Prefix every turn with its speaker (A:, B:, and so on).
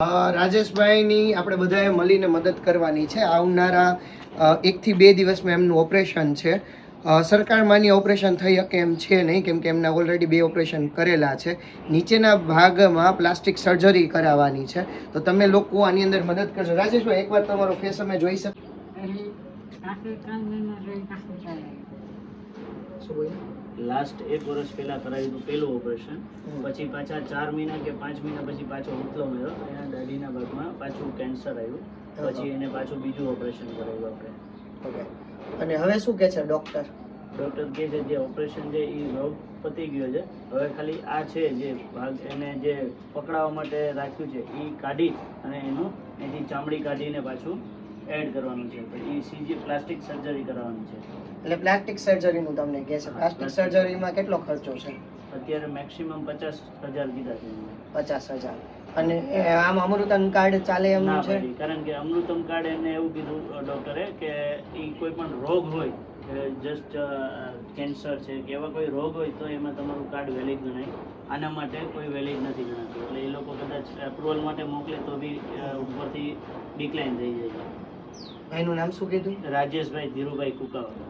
A: રાજેશભાઈની આપણે બધાએ મળીને મદદ કરવાની છે. આવનારા 1 થી 2 દિવસમાં એમનું ઓપરેશન છે. સરકાર માન્ય ઓપરેશન થઈ શકે એમ છે નહીં, કેમ કે એમના ઓલરેડી 2 ઓપરેશન કરેલા છે. નીચેના ભાગમાં પ્લાસ્ટિક સર્જરી કરાવવાની છે, તો તમે લોકો આની અંદર મદદ કરજો. રાજેશભાઈ, એકવાર તમારો ફેસ અમે જોઈ શકીએ?
B: લાસ્ટ 1 વર્ષ પહેલા કરાવ્યું પહેલું ઓપરેશન, પછી પાછા 4 મહિના કે 5 મહિના પછી પાછો ઉથલો મળ્યો, એના દાઢીના ભાગમાં પાછું કેન્સર આવ્યું, પછી એને પાછું બીજું ઓપરેશન કરાવ્યું આપણે.
A: ઓકે. અને હવે શું કહે છે ડૉક્ટર?
B: ડૉક્ટર કહે છે જે ઓપરેશન છે એ રોગ પતી ગયો છે, હવે ખાલી આ છે જે ભાગ એને જે પકડાવવા માટે રાખ્યું છે એ કાઢી અને એની ચામડી કાઢીને પાછું એડ કરવાનું છે. એ સીજી પ્લાસ્ટિક સર્જરી કરવાની છે.
A: એટલે પ્લાસ્ટિક સર્જરીનું તમને કહે છે. પ્લાસ્ટિક સર્જરીમાં કેટલો ખર્ચો છે?
B: અત્યારે મેક્સિમમ 50,000 કીધા છે.
A: 50,000. અને આમ અમૃતમ કાર્ડ ચાલે એમ છે?
B: કારણ કે અમૃતમ કાર્ડ એને એવું કીધું ડૉક્ટરે કે એ કોઈ પણ રોગ હોય, જસ્ટ કેન્સર છે કે એવા કોઈ રોગ હોય તો એમાં તમારું કાર્ડ વેલિડ ગણાય. આના માટે કોઈ વેલિડ નથી ગણાતું, એટલે એ લોકો કદાચ એપ્રુવલ માટે મોકલે તો બી ઉપરથી ડિક્લાઇન થઈ જાય છે.
A: એનું નામ શું કીધું?
B: રાજેશભાઈ ધીરુભાઈ કુકાવા.